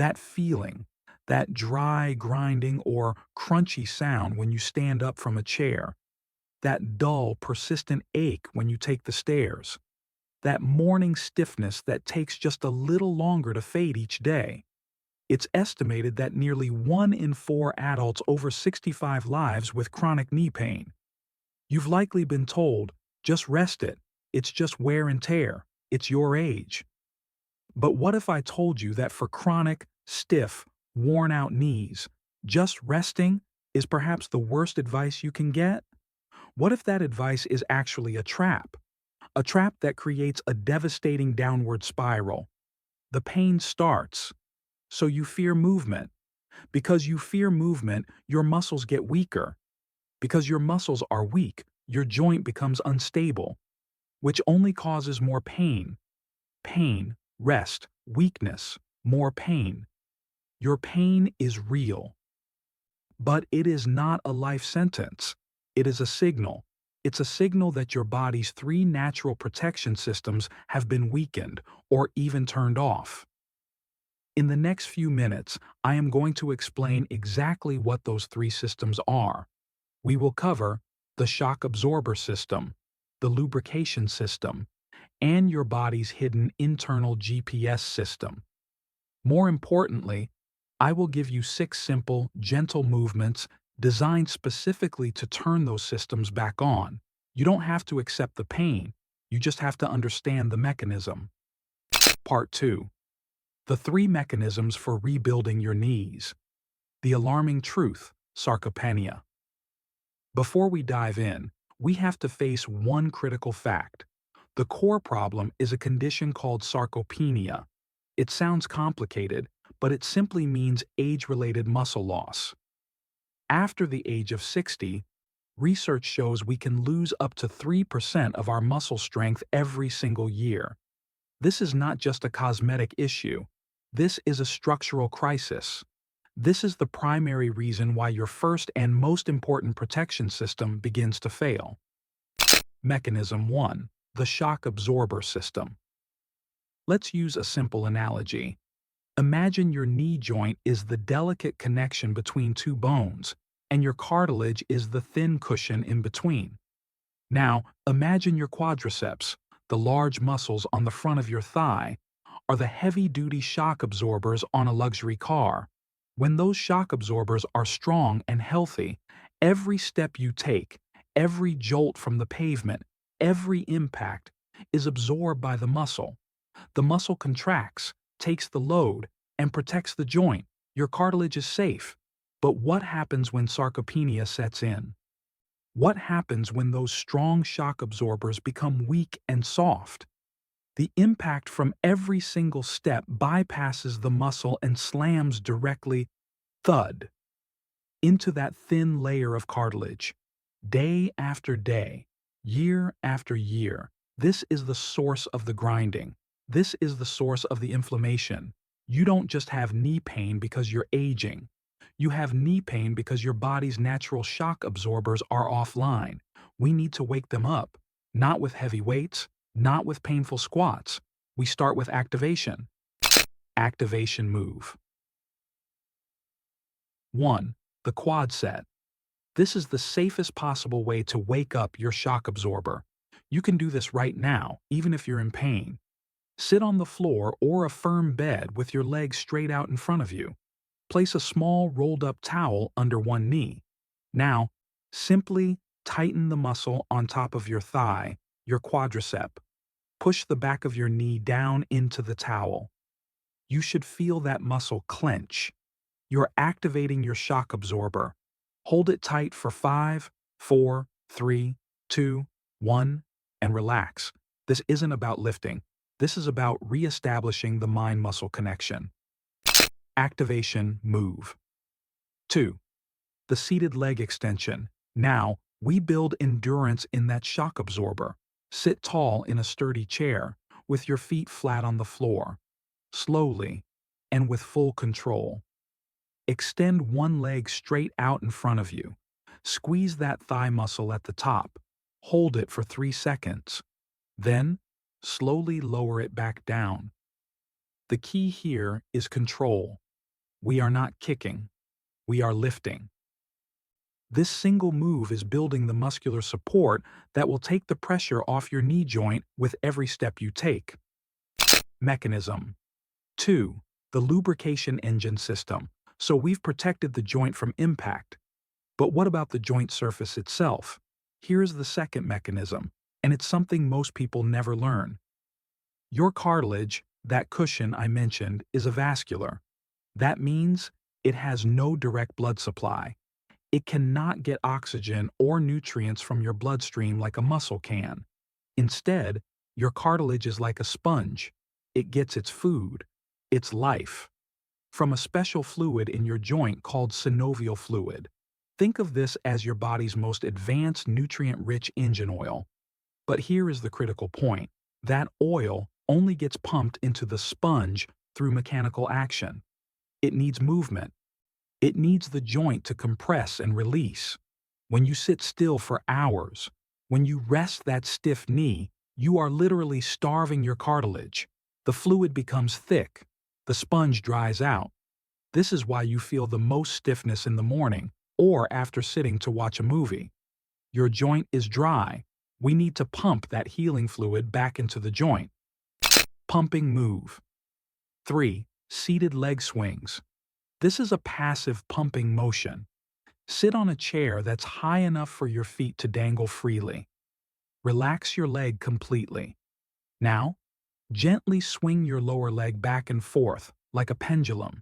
That feeling, that dry, grinding, or crunchy sound when you stand up from a chair, that dull, persistent ache when you take the stairs, that morning stiffness that takes just a little longer to fade each day. It's estimated that nearly 1 in 4 adults over 65 lives with chronic knee pain. You've likely been told, just rest it, it's just wear and tear, it's your age. But what if I told you that for chronic, stiff, worn out knees, just resting is perhaps the worst advice you can get? What if that advice is actually a trap? A trap that creates a devastating downward spiral. The pain starts, so you fear movement. Because you fear movement, your muscles get weaker. Because your muscles are weak, your joint becomes unstable, which only causes more pain. Pain, rest, weakness, more pain. Your pain is real. But it is not a life sentence. It is a signal. It's a signal that your body's 3 natural protection systems have been weakened or even turned off. In the next few minutes, I am going to explain exactly what those 3 systems are. We will cover the shock absorber system, the lubrication system, and your body's hidden internal GPS system. More importantly, I will give you 6 simple, gentle movements designed specifically to turn those systems back on. You don't have to accept the pain, you just have to understand the mechanism. Part 2. The 3 mechanisms for rebuilding your knees. The alarming truth, sarcopenia. Before we dive in, we have to face one critical fact. The core problem is a condition called sarcopenia. It sounds complicated, but it simply means age-related muscle loss. After the age of 60, research shows we can lose up to 3% of our muscle strength every single year. This is not just a cosmetic issue. This is a structural crisis. This is the primary reason why your first and most important protection system begins to fail. Mechanism 1. The shock absorber system. Let's use a simple analogy. Imagine your knee joint is the delicate connection between 2 bones, and your cartilage is the thin cushion in between. Now, imagine your quadriceps, the large muscles on the front of your thigh, are the heavy-duty shock absorbers on a luxury car. When those shock absorbers are strong and healthy, every step you take, every jolt from the pavement, every impact is absorbed by the muscle. The muscle contracts, takes the load, and protects the joint. Your cartilage is safe. But what happens when sarcopenia sets in? What happens when those strong shock absorbers become weak and soft? The impact from every single step bypasses the muscle and slams directly, thud, into that thin layer of cartilage. Day after day, year after year, this is the source of the grinding. This is the source of the inflammation. You don't just have knee pain because you're aging. You have knee pain because your body's natural shock absorbers are offline. We need to wake them up, not with heavy weights, not with painful squats. We start with activation. Activation move. 1. The quad set. This is the safest possible way to wake up your shock absorber. You can do this right now, even if you're in pain. Sit on the floor or a firm bed with your legs straight out in front of you. Place a small rolled-up towel under one knee. Now, simply tighten the muscle on top of your thigh, your quadricep. Push the back of your knee down into the towel. You should feel that muscle clench. You're activating your shock absorber. Hold it tight for 5, 4, 3, 2, 1, and relax. This isn't about lifting. This is about reestablishing the mind-muscle connection. Activation move. 2. The seated leg extension. Now, we build endurance in that shock absorber. Sit tall in a sturdy chair, with your feet flat on the floor. Slowly, and with full control. Extend one leg straight out in front of you. Squeeze that thigh muscle at the top. Hold it for 3 seconds. Then, slowly lower it back down. The key here is control. We are not kicking, we are lifting. This single move is building the muscular support that will take the pressure off your knee joint with every step you take. Mechanism 2. The lubrication engine system. So we've protected the joint from impact. But what about the joint surface itself? Here's the second mechanism, and it's something most people never learn. Your cartilage, that cushion I mentioned, is avascular. That means it has no direct blood supply. It cannot get oxygen or nutrients from your bloodstream like a muscle can. Instead, your cartilage is like a sponge. It gets its food, its life, from a special fluid in your joint called synovial fluid. Think of this as your body's most advanced nutrient-rich engine oil. But here is the critical point. That oil only gets pumped into the sponge through mechanical action. It needs movement. It needs the joint to compress and release. When you sit still for hours, when you rest that stiff knee, you are literally starving your cartilage. The fluid becomes thick. The sponge dries out. This is why you feel the most stiffness in the morning or after sitting to watch a movie. Your joint is dry. We need to pump that healing fluid back into the joint. Pumping move. 3. Seated leg swings. This is a passive pumping motion. Sit on a chair that's high enough for your feet to dangle freely. Relax your leg completely. Now, gently swing your lower leg back and forth like a pendulum.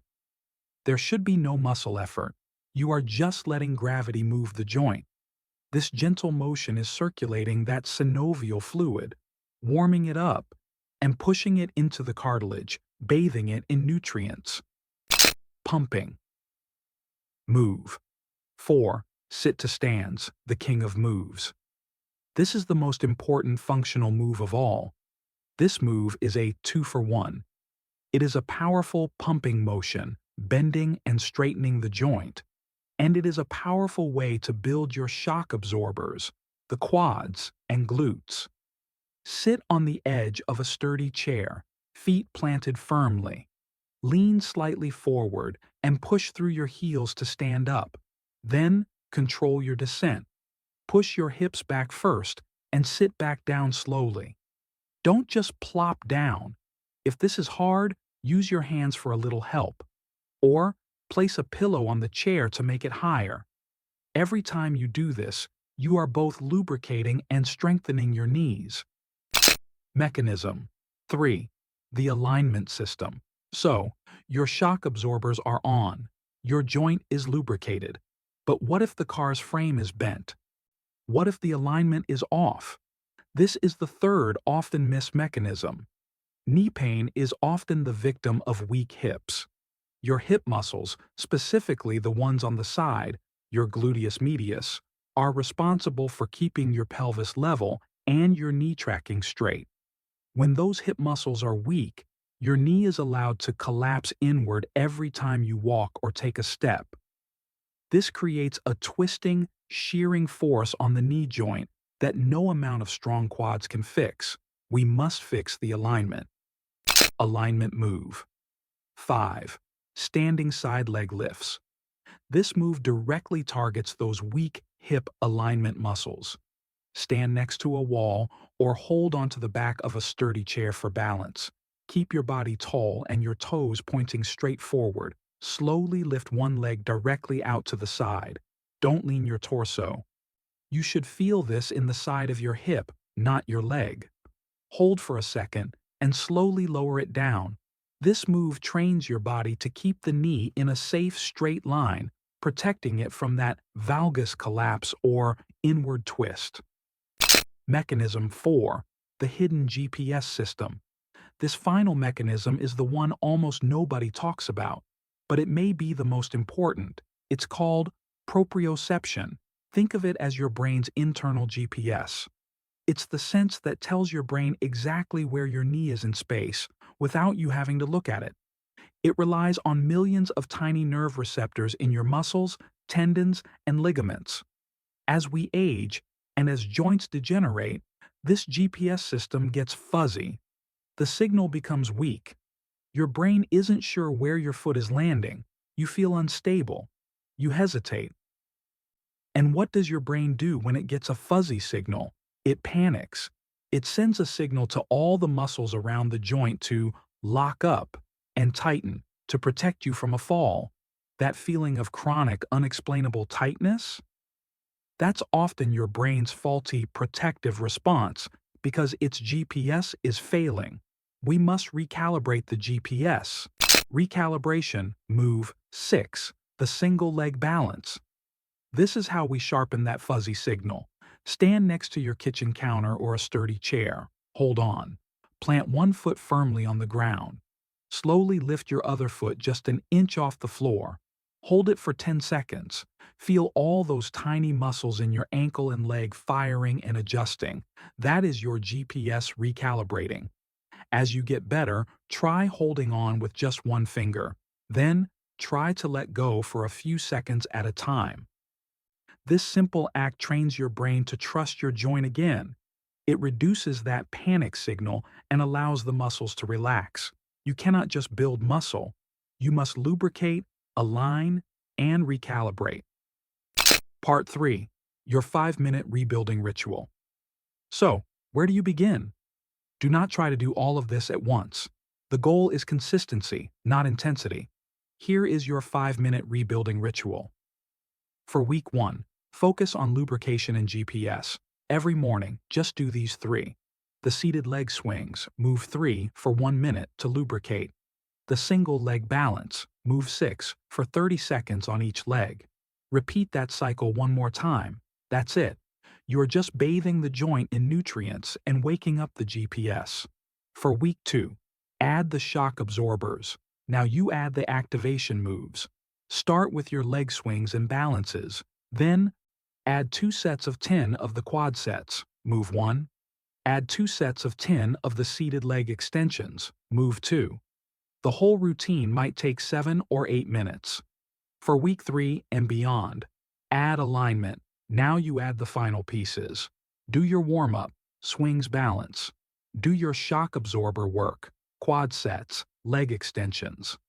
There should be no muscle effort. You are just letting gravity move the joint. This gentle motion is circulating that synovial fluid, warming it up, and pushing it into the cartilage, bathing it in nutrients. Pumping. Move. 4. Sit to stands, the king of moves. This is the most important functional move of all. This move is a 2-for-1. It is a powerful pumping motion, bending and straightening the joint. And it is a powerful way to build your shock absorbers, the quads and glutes. Sit on the edge of a sturdy chair, feet planted firmly. Lean slightly forward and push through your heels to stand up. Then, control your descent. Push your hips back first and sit back down slowly. Don't just plop down. If this is hard, use your hands for a little help. Or, place a pillow on the chair to make it higher. Every time you do this, you are both lubricating and strengthening your knees. Mechanism 3. The alignment system. So, your shock absorbers are on. Your joint is lubricated. But what if the car's frame is bent? What if the alignment is off? This is the third often missed mechanism. Knee pain is often the victim of weak hips. Your hip muscles, specifically the ones on the side, your gluteus medius, are responsible for keeping your pelvis level and your knee tracking straight. When those hip muscles are weak, your knee is allowed to collapse inward every time you walk or take a step. This creates a twisting, shearing force on the knee joint that no amount of strong quads can fix. We must fix the alignment. Alignment move. 5. Standing side leg lifts. This move directly targets those weak hip alignment muscles. Stand next to a wall or hold onto the back of a sturdy chair for balance. Keep your body tall and your toes pointing straight forward. Slowly lift one leg directly out to the side. Don't lean your torso. You should feel this in the side of your hip, not your leg. Hold for a second and slowly lower it down. This move trains your body to keep the knee in a safe straight line, protecting it from that valgus collapse or inward twist. Mechanism 4. The hidden GPS system. This final mechanism is the one almost nobody talks about, but it may be the most important. It's called proprioception. Think of it as your brain's internal GPS. It's the sense that tells your brain exactly where your knee is in space without you having to look at it. It relies on millions of tiny nerve receptors in your muscles, tendons, and ligaments. As we age, and as joints degenerate, this GPS system gets fuzzy. The signal becomes weak. Your brain isn't sure where your foot is landing. You feel unstable. You hesitate. And what does your brain do when it gets a fuzzy signal? It panics. It sends a signal to all the muscles around the joint to lock up and tighten to protect you from a fall. That feeling of chronic, unexplainable tightness? That's often your brain's faulty protective response because its GPS is failing. We must recalibrate the GPS. Recalibration, move 6, the single leg balance. This is how we sharpen that fuzzy signal. Stand next to your kitchen counter or a sturdy chair. Hold on. Plant one foot firmly on the ground. Slowly lift your other foot just an inch off the floor. Hold it for 10 seconds. Feel all those tiny muscles in your ankle and leg firing and adjusting. That is your GPS recalibrating. As you get better, try holding on with just one finger. Then, try to let go for a few seconds at a time. This simple act trains your brain to trust your joint again. It reduces that panic signal and allows the muscles to relax. You cannot just build muscle. You must lubricate, align, and recalibrate. Part 3. Your 5-minute rebuilding ritual. So, where do you begin? Do not try to do all of this at once. The goal is consistency, not intensity. Here is your 5-minute rebuilding ritual. For week 1, focus on lubrication and GPS. Every morning, just do these 3. The seated leg swings, move 3 for 1 minute to lubricate. The single leg balance, move 6 for 30 seconds on each leg. Repeat that cycle one more time. That's it. You're just bathing the joint in nutrients and waking up the GPS. For week 2, add the shock absorbers. Now you add the activation moves. Start with your leg swings and balances. Then, add 2 sets of 10 of the quad sets. Move 1. Add 2 sets of 10 of the seated leg extensions. Move 2. The whole routine might take 7 or 8 minutes. For week 3 and beyond, add alignment. Now you add the final pieces. Do your warm-up, swings balance. Do your shock absorber work, quad sets, leg extensions.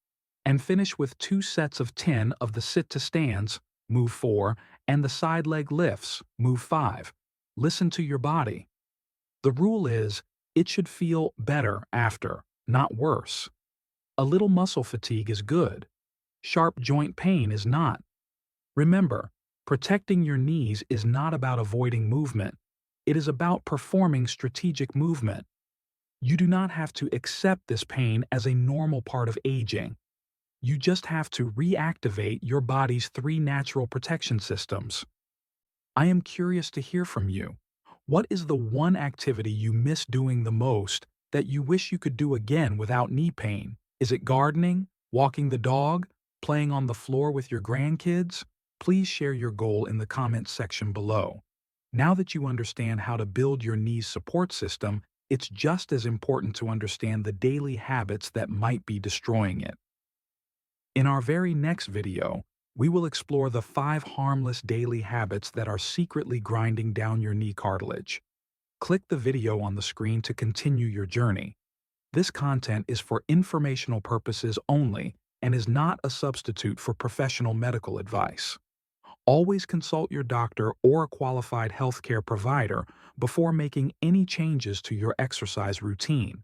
And finish with 2 sets of 10 of the sit-to-stands, move 4, and the side leg lifts, move 5. Listen to your body. The rule is, it should feel better after, not worse. A little muscle fatigue is good. Sharp joint pain is not. Remember, protecting your knees is not about avoiding movement. It is about performing strategic movement. You do not have to accept this pain as a normal part of aging. You just have to reactivate your body's 3 natural protection systems. I am curious to hear from you. What is the one activity you miss doing the most that you wish you could do again without knee pain? Is it gardening, walking the dog, playing on the floor with your grandkids? Please share your goal in the comments section below. Now that you understand how to build your knee's support system, it's just as important to understand the daily habits that might be destroying it. In our very next video, we will explore the 5 harmless daily habits that are secretly grinding down your knee cartilage. Click the video on the screen to continue your journey. This content is for informational purposes only and is not a substitute for professional medical advice. Always consult your doctor or a qualified healthcare provider before making any changes to your exercise routine.